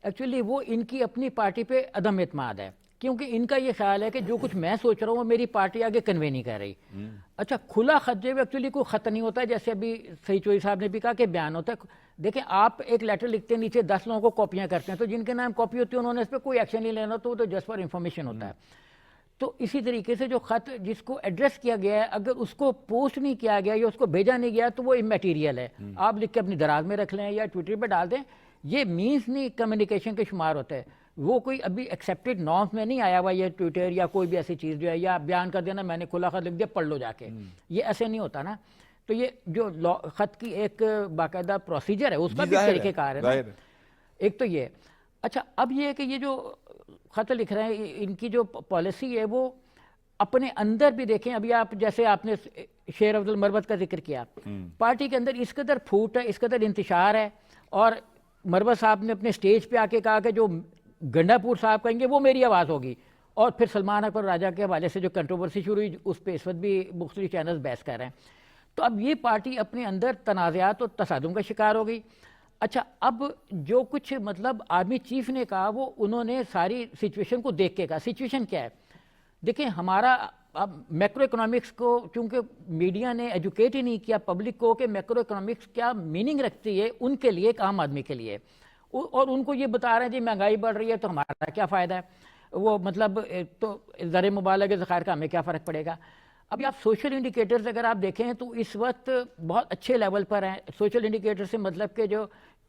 एक्चुअली वो इनकी अपनी पार्टी पे अदम एतमाद है। کیونکہ ان کا یہ خیال ہے کہ جو کچھ میں سوچ رہا ہوں وہ میری پارٹی آگے کنوے نہیں کر رہی. اچھا کھلا خط جو ایکچولی کوئی خط نہیں ہوتا ہے, جیسے ابھی سعید چودھری صاحب نے بھی کہا کہ بیان ہوتا ہے. دیکھیں آپ ایک لیٹر لکھتے ہیں, نیچے 10 لوگوں کو کاپیاں کرتے ہیں, تو جن کے نام کاپی ہوتی ہے انہوں نے اس پہ کوئی ایکشن نہیں لینا, تو وہ تو جسٹ فار انفارمیشن ہوتا ہے. تو اسی طریقے سے جو خط جس کو ایڈریس کیا گیا ہے, اگر اس کو پوسٹ نہیں کیا گیا یا اس کو بھیجا نہیں گیا تو وہ امیٹیریل ہے. آپ لکھ کے اپنی دراز میں رکھ لیں یا ٹویٹر پہ ڈال دیں, یہ مینس نہیں کمیونیکیشن کے شمار ہوتا ہے. وہ کوئی ابھی ایکسیپٹڈ نارمز میں نہیں آیا ہوا یہ ٹویٹر یا کوئی بھی ایسی چیز جو ہے, یا بیان کر دینا میں نے کھلا خط لکھ دیا پڑھ لو جا کے, یہ ایسے نہیں ہوتا نا. تو یہ جو خط کی ایک باقاعدہ پروسیجر ہے, اس کا بھی طریقہ کار ہے نا. ایک تو یہ. اچھا اب یہ ہے کہ یہ جو خط لکھ رہے ہیں ان کی جو پالیسی ہے وہ اپنے اندر بھی دیکھیں. ابھی آپ جیسے آپ نے شیر عبد المربت کا ذکر کیا, پارٹی کے اندر اس قدر پھوٹ ہے, اس قدر انتشار ہے, اور مربت صاحب نے اپنے سٹیج پہ آ کے کہا کہ جو گنڈا پور صاحب کہیں گے وہ میری آواز ہوگی. اور پھر سلمان اکبر راجہ کے حوالے سے جو کنٹروورسی شروع ہوئی اس پہ اس وقت بھی مختلف چینلز بحث کر رہے ہیں. تو اب یہ پارٹی اپنے اندر تنازعات اور تصادم کا شکار ہو گئی. اچھا اب جو کچھ مطلب آرمی چیف نے کہا وہ انہوں نے ساری سچویشن کو دیکھ کے کہا. سچویشن کیا ہے دیکھیں, ہمارا اب میکرو اکنامکس کو چونکہ میڈیا نے ایجوکیٹ ہی نہیں کیا پبلک کو کہ میکرو اکنامکس کیا میننگ رکھتی ہے ان کے لیے, ایک عام آدمی کے لیے, اور ان کو یہ بتا رہے ہیں جی مہنگائی بڑھ رہی ہے تو ہمارا کیا فائدہ ہے, وہ مطلب تو زر مبالغہ کے ذخائر کا ہمیں کیا فرق پڑے گا. ابھی آپ سوشل انڈیکیٹرز اگر آپ دیکھیں تو اس وقت بہت اچھے لیول پر ہیں. سوشل انڈیکیٹر سے مطلب کہ جو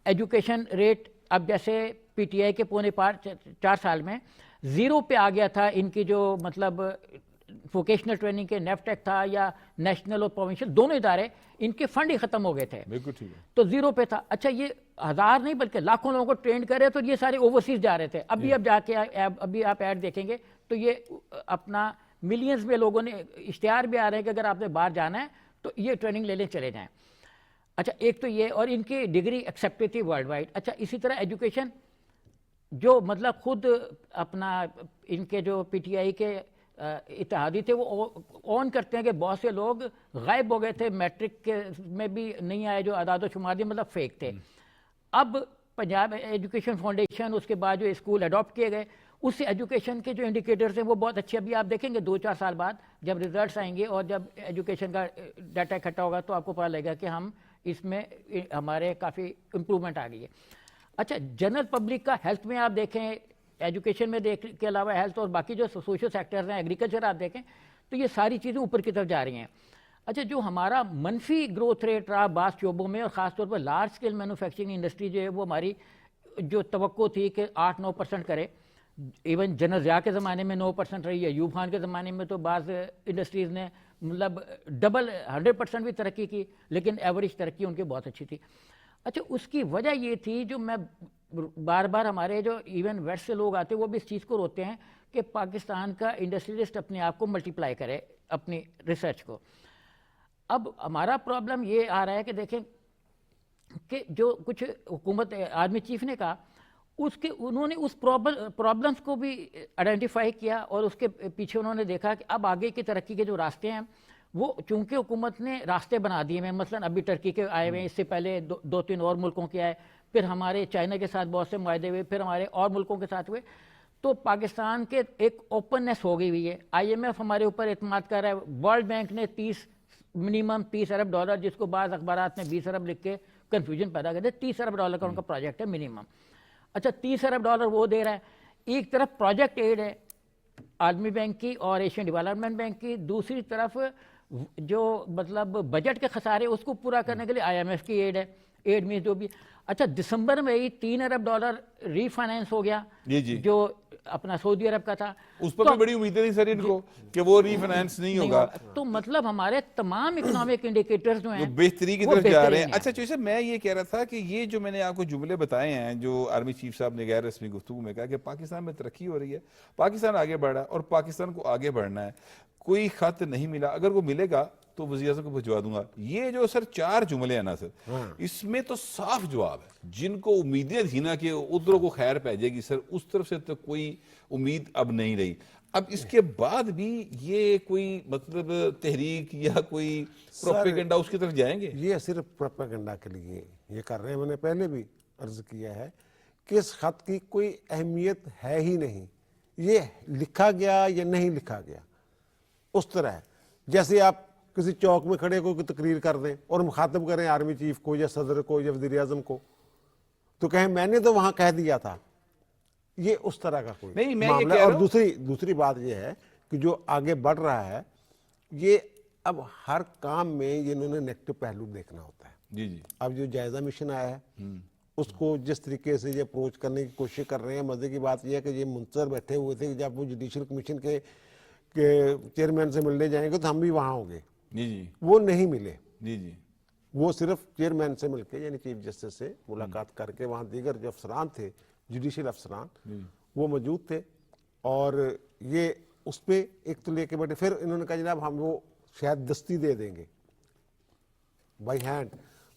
ایجوکیشن ریٹ اب جیسے پی ٹی آئی کے پونے 4 سال میں 0 پہ آ گیا تھا. ان کی جو مطلب ووکیشنل ٹریننگ کے نیفٹیک تھا یا نیشنل اور پروونشل دونوں ادارے, ان کے فنڈ ہی ختم ہو گئے تھے, بالکل ٹھیک ہے, تو 0 پہ تھا. اچھا یہ ہزار نہیں بلکہ لاکھوں لوگوں کو ٹرین کرے تو یہ سارے اوورسیز جا رہے تھے. ابھی اب جا کے ابھی آپ ایڈ دیکھیں گے تو یہ اپنا ملینز میں لوگوں نے اشتہار بھی آ رہے ہیں کہ اگر آپ نے باہر جانا ہے تو یہ ٹریننگ لے لیں چلے جائیں. اچھا ایک تو یہ, اور ان کی ڈگری ایکسیپٹڈ تھی ورلڈ وائڈ. اچھا اسی طرح ایجوکیشن جو مطلب خود اپنا ان کے جو پی ٹی آئی کے اتحادی تھے وہ اون کرتے ہیں کہ بہت سے لوگ غائب ہو گئے تھے, میٹرک کے میں بھی نہیں آئے, جو اعداد و شمار مطلب فیک تھے. اب پنجاب ایجوکیشن فاؤنڈیشن, اس کے بعد جو اسکول اڈاپٹ کیے گئے, اس سے ایجوکیشن کے جو انڈیکیٹرز ہیں وہ بہت اچھے. ابھی آپ دیکھیں گے 2-4 سال بعد جب ریزلٹس آئیں گے اور جب ایجوکیشن کا ڈیٹا اکٹھا ہوگا تو آپ کو پتہ لگے گا کہ ہم اس میں ہمارے کافی امپرومنٹ آ گئی ہے. اچھا جنرل پبلک کا ہیلتھ میں آپ دیکھیں, ایجوکیشن میں کے علاوہ ہیلتھ اور باقی جو سوشل سیکٹرز ہیں, ایگریکلچر آپ دیکھیں تو یہ ساری چیزیں اوپر کی طرف جا رہی ہیں. اچھا جو ہمارا منفی گروتھ ریٹ رہا بعض شعبوں میں, اور خاص طور پر لارج اسکیل مینوفیکچرنگ انڈسٹری جو ہے وہ ہماری جو توقع تھی کہ 8-9% کرے, ایون جنرل ضیاء کے زمانے میں 9% رہی ہے, ایوب خان کے زمانے میں تو بعض انڈسٹریز نے مطلب ڈبل 100% بھی ترقی کی, لیکن ایوریج ترقی ان کی بہت اچھی تھی. اچھا اس کی وجہ یہ تھی, جو میں بار بار ہمارے جو ایون ویسٹ سے لوگ آتے ہیں وہ بھی اس چیز کو روتے ہیں کہ پاکستان کا انڈسٹریلسٹ اپنے آپ کو ملٹیپلائی کرے اپنی ریسرچ کو. اب ہمارا پرابلم یہ آ رہا ہے کہ دیکھیں کہ جو کچھ حکومت آرمی چیف نے کہا انہوں نے اس پرابلمس کو بھی آئیڈینٹیفائی کیا, اور اس کے پیچھے انہوں نے دیکھا کہ اب آگے کی ترقی کے جو راستے ہیں وہ چونکہ حکومت نے راستے بنا دیے ہیں. مثلا ابھی ٹرکی کے آئے ہوئے ہیں, اس سے پہلے 2-3 اور ملکوں کے آئے, پھر ہمارے چائنا کے ساتھ بہت سے معاہدے ہوئے, پھر ہمارے اور ملکوں کے ساتھ ہوئے. تو پاکستان کے ایک اوپننیس ہو گئی ہوئی ہے. IMF ہمارے اوپر اعتماد کر رہا ہے. ورلڈ بینک نے منیمم $30 ارب, جس کو بعض اخبارات نے 20 ارب لکھ کے کنفیوژن پیدا کر دیا. $30 ارب کا ان کا پروجیکٹ ہے منیمم. اچھا $30 ارب وہ دے رہا ہے. ایک طرف پروجیکٹ ایڈ ہے عالمی بینک کی اور ایشین ڈیولپمنٹ بینک کی, دوسری طرف جو مطلب بجٹ کے خسارے اس کو پورا کرنے کے لیے IMF کی ایڈ ہے. ایڈ میں جو بھی. اچھا دسمبر میں ہی $3 ارب ری فائنینس ہو گیا, جو اپنا سعودی عرب کا تھا. اس پر بھی بڑی امیدیں تھی سر ان کو کہ وہ ری فائنینس نہیں ہوگا. تو مطلب ہمارے تمام اکنامک انڈیکیٹرز جو ہیں بہتری کی طرف جا رہے ہیں. اچھا چوہدری صاحب میں یہ کہہ رہا تھا کہ یہ جو میں نے آپ کو جملے بتائے ہیں جو آرمی چیف صاحب نے غیر رسمی گفتگو میں کہا کہ پاکستان میں ترقی ہو رہی ہے, پاکستان آگے بڑھ رہا ہے اور پاکستان کو آگے بڑھنا ہے, کوئی خط نہیں ملا, اگر وہ ملے گا تو وزیر اعظم کو بھجوا دوں گا. یہ جو سر 4 جملے ہیں نا سر, اس میں تو صاف جواب ہے. جن کو امیدیں تھی نا کہ ادھروں کو خیر پہ جائے گی سر, اس طرف سے تو کوئی امید اب نہیں رہی. اب اس کے بعد بھی یہ کوئی مطلب تحریک یا کوئی پروپیگنڈا اس کی طرف جائیں گے؟ یہ صرف پروپیگنڈا کے لیے یہ کر رہے ہیں. میں نے پہلے بھی عرض کیا ہے کہ اس خط کی کوئی اہمیت ہے ہی نہیں. ये लिखा गया या नहीं लिखा गया, उस तरह है। जैसे आप किसी चौक में खड़े कोई तकरीर कर दें और मुखातब करें आर्मी चीफ को या सदर को या वज़ीर आज़म को, तो कहें मैंने तो वहां कह दिया था, ये उस तरह का कोई नहीं, मैं ये मामला कह है। रहा और हूं- दूसरी बात ये है कि जो आगे बढ़ रहा है, ये अब हर काम में ये इन्होंने नेगेटिव पहलू देखना होता है। जी जी अब जो जायजा मिशन आया है उसको जिस तरीके से ये अप्रोच करने की कोशिश कर रहे हैं, मजे की बात यह है कि ये मुंतजर बैठे हुए थे कि जब वो जुडिशल कमीशन के चेयरमैन से मिलने जाएंगे तो हम भी वहां होंगे, जी जी वो नहीं मिले। जी जी वो सिर्फ चेयरमैन से मिलके यानी चीफ जस्टिस से मुलाकात करके, वहाँ दीगर जो अफसरान थे, जुडिशल अफसरान, वो मौजूद थे और ये उस पर एक तो लेके बैठे। फिर इन्होंने कहा जनाब हम वो शायद दस्ती दे देंगे बाई हैंड,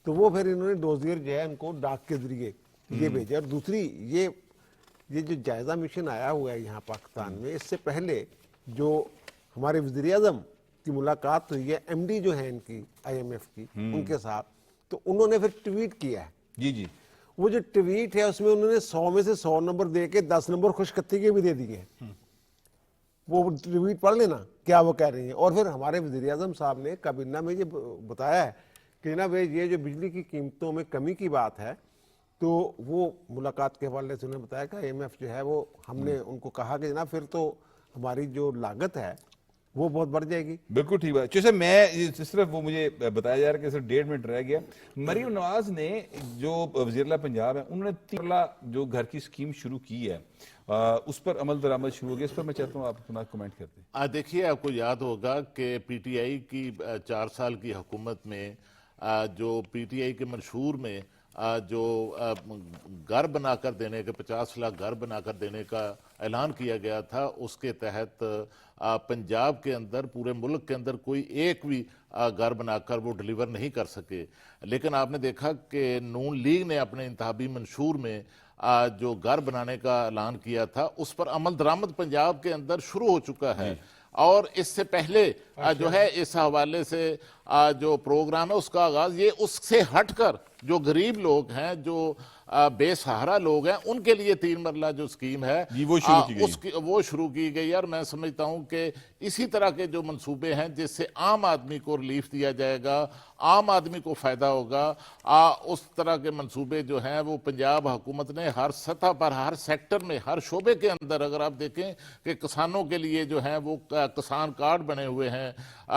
तो वो फिर इन्होंने डोजियर जो है उनको डाक के जरिए ये भेजे। और दूसरी ये जो जायजा मिशन आया हुआ है यहाँ पाकिस्तान में, इससे पहले जो हमारे वज़ीर आज़म की मुलाकात हुई है एमडी जो है इनकी IMF की, उनके साथ, तो उन्होंने फिर ट्वीट किया है। जी जी वो जो ट्वीट है उसमें उन्होंने 100 में से 100 नंबर दे के 10 नंबर खुशखत्ती के भी दे दिए हैं। वो ट्वीट पढ़ लेना क्या वो कह रही हैं। और फिर हमारे वज़ीर आज़म साहब ने काबीना में ये बताया है कि ना भाई ये जो बिजली की कीमतों में कमी की बात है, तो वो मुलाकात के हवाले से उन्होंने बताया कि IMF जो है वो, हमने उनको कहा कि जनाब फिर तो हमारी जो लागत है वो बहुत बढ़ जाएगी। बिल्कुल ठीक बात। जैसे मैं सिर्फ वो मुझे बताया जा रहा है कि सिर्फ 1.5 मिनट रह गया। मरीम नवाज ने जो वज़ीर पंजाब है, उन्होंने 3 मरला जो घर की स्कीम शुरू की है, उस पर अमल दरामद शुरू हो गया। इस पर मैं चाहता हूँ आप अपना कमेंट करते हैं। देखिए, आपको याद होगा कि PTI की 4 साल की हुकूमत में जो PTI के मंशूर में जो घर बनाकर देने के 50 लाख घर बनाकर देने का ऐलान किया गया था, उसके तहत पंजाब के अंदर, पूरे मुल्क के अंदर कोई एक भी घर बनाकर वो डिलीवर नहीं कर सके। लेकिन आपने देखा कि नून लीग ने अपने इंतहाबी मंशूर में जो घर बनाने का ऐलान किया था, उस पर अमल दरामद पंजाब के अंदर शुरू हो चुका है। और इससे पहले जो है इस हवाले से जो प्रोग्राम है उसका आगाज ये उससे हटकर जो गरीब लोग हैं, जो बेसहारा लोग हैं, उनके लिए 3 मरला जो स्कीम है जी, वो शुरू की गई। वो शुरू की गई। और मैं समझता हूं कि इसी तरह के जो मंसूबे हैं जिससे आम आदमी को रिलीफ दिया जाएगा, आम आदमी को फायदा होगा, उस तरह के मंसूबे जो हैं वो पंजाब हुकूमत ने हर सतह पर, हर सेक्टर में, हर शोबे के अंदर, अगर आप देखें कि किसानों के लिए जो है वो किसान कार्ड बने हुए हैं,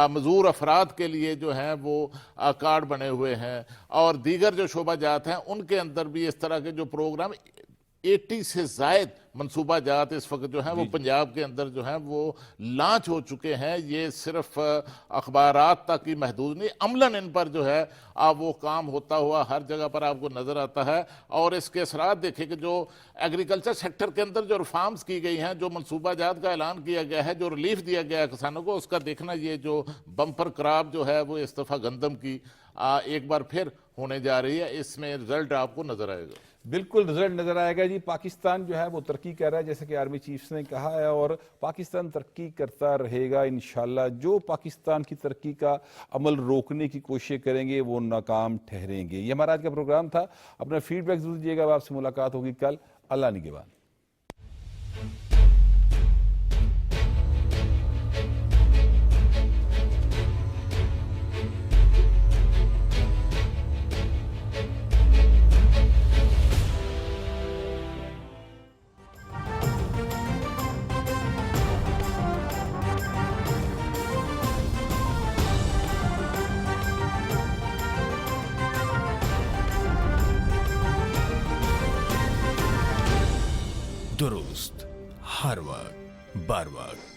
मजदूर अफराद के लिए जो है वो कार्ड बने हुए हैं, और दीगर जो शोबा जात हैं उनके अंदर भी इस तरह के जो प्रोग्राम 80 से जायद मनसूबा जात इस वक्त जो है वो पंजाब के अंदर जो है वो लॉन्च हो चुके हैं। ये सिर्फ अखबारात तक ही महदूद नहीं, अमलन इन पर जो है वो काम होता हुआ हर जगह पर आपको नजर आता है। और इसके असरात देखें कि जो एग्रीकल्चर सेक्टर के अंदर जो रिफॉर्म्स की गई हैं, जो मनसूबा जात का ऐलान किया गया है, जो रिलीफ दिया गया है किसानों को, उसका देखना ये जो बम्पर क्रॉप जो है वो इस दफ़ा गंदम की एक बार फिर होने जा रही है, इसमें रिजल्ट आपको नजर आएगा। बिल्कुल रिजल्ट नजर आएगा जी। पाकिस्तान जो है वो तरक्की कर रहा है, जैसे कि आर्मी चीफ्स ने कहा है, और पाकिस्तान तरक्की करता रहेगा इंशाल्लाह। जो पाकिस्तान की तरक्की का अमल रोकने की कोशिश करेंगे वो नाकाम ठहरेंगे। ये हमारा आज का प्रोग्राम था। अपना फीडबैक जरूर दीजिएगा। आपसे मुलाकात होगी कल। अल्लाह निगहबान। दुरुस्त हर वक्त बर वक्त।